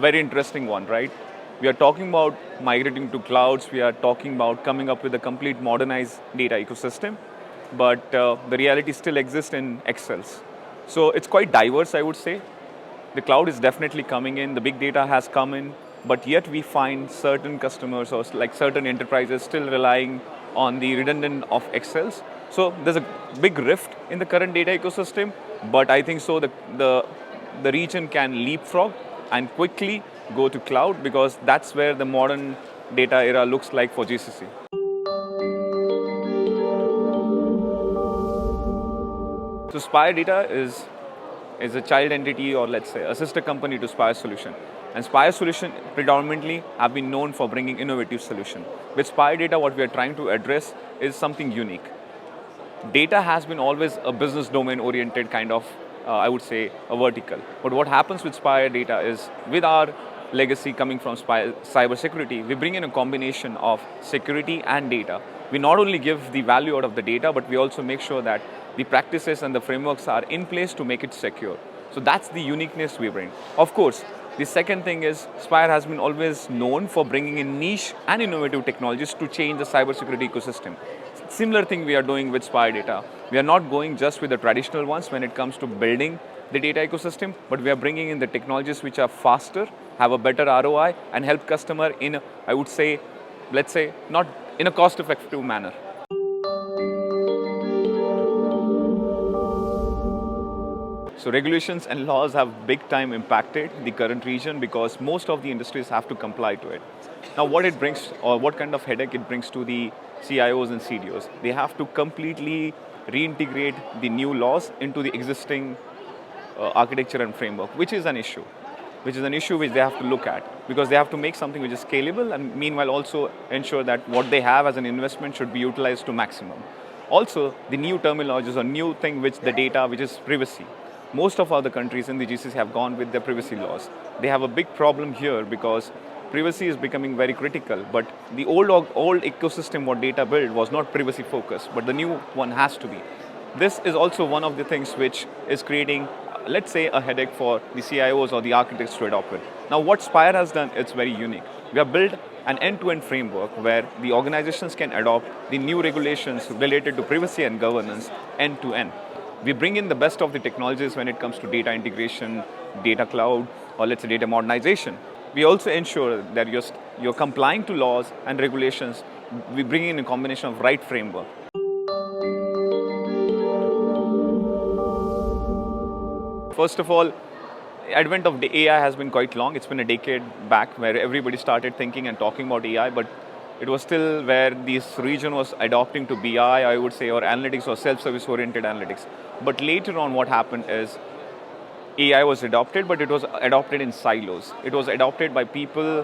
very interesting one, right? We are talking about migrating to clouds. We are talking about coming up with a complete modernized data ecosystem, but the reality still exists in Excels. So it's quite diverse, I would say. The cloud is definitely coming in, the big data has come in, but yet we find certain customers or like certain enterprises still relying on the redundant of Excels. So there's a big rift in the current data ecosystem, but I think so the region can leapfrog and quickly go to cloud because that's where the modern data era looks like for GCC. So Spire Data is a child entity, or let's say a sister company to Spire Solution. And Spire Solution predominantly have been known for bringing innovative solution. With Spire Data, what we are trying to address is something unique. Data has been always a business domain oriented kind of, I would say, a vertical. But what happens with Spire Data is, with our legacy coming from cybersecurity, we bring in a combination of security and data. We not only give the value out of the data, but we also make sure that the practices and the frameworks are in place to make it secure. So that's the uniqueness we bring. Of course, the second thing is Spire has been always known for bringing in niche and innovative technologies to change the cybersecurity ecosystem. Similar thing we are doing with Spire Data. We are not going just with the traditional ones when it comes to building the data ecosystem, but we are bringing in the technologies which are faster, have a better ROI, and help customer in, I would say, let's say, not in a cost-effective manner. So regulations and laws have big time impacted the current region because most of the industries have to comply to it. Now what it brings, or what kind of headache it brings to the CIOs and CDOs, they have to completely reintegrate the new laws into the existing architecture and framework, which is an issue which they have to look at, because they have to make something which is scalable and meanwhile also ensure that what they have as an investment should be utilized to maximum. Also, the new terminologies or new thing which the data, which is privacy. Most of other countries in the GCC have gone with their privacy laws. They have a big problem here because privacy is becoming very critical, but the old ecosystem what data built was not privacy focused, but the new one has to be. This is also one of the things which is creating, let's say, a headache for the CIOs or the architects to adopt it. Now what Spire has done, it's very unique. We have built an end-to-end framework where the organizations can adopt the new regulations related to privacy and governance end-to-end. We bring in the best of the technologies when it comes to data integration, data cloud, or let's say data modernization. We also ensure that you're complying to laws and regulations. We bring in a combination of right framework. First of all, advent of the AI has been quite long. It's been a decade back where everybody started thinking and talking about AI, but it was still where this region was adopting to BI, I would say, or analytics or self-service oriented analytics. But later on what happened is AI was adopted, but it was adopted in silos. It was adopted by people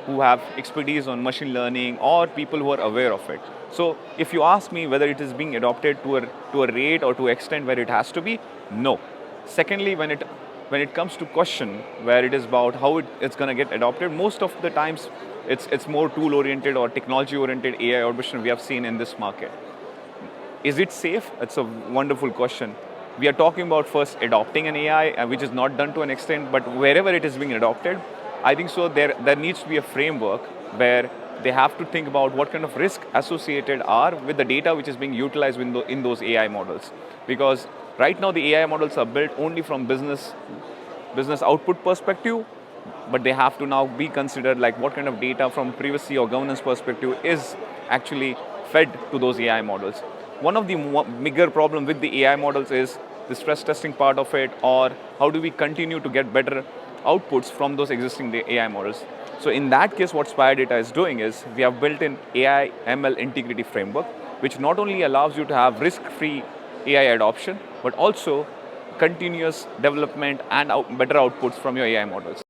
who have expertise on machine learning or people who are aware of it. So if you ask me whether it is being adopted to a rate or to extent where it has to be, no. Secondly, when it comes to question where it is about how it's going to get adopted, most of the times it's more tool-oriented or technology-oriented AI adoption we have seen in this market. Is it safe? It's a wonderful question. We are talking about first adopting an AI, which is not done to an extent, but wherever it is being adopted, I think so there needs to be a framework where they have to think about what kind of risk associated are with the data which is being utilized in those AI models. Because right now the AI models are built only from business output perspective, but they have to now be considered like what kind of data from privacy or governance perspective is actually fed to those AI models. One of the bigger problem with the AI models is the stress testing part of it, or how do we continue to get better outputs from those existing AI models. So in that case, what Spire Data is doing is we have built in AI ML integrity framework, which not only allows you to have risk-free AI adoption, but also continuous development and better outputs from your AI models.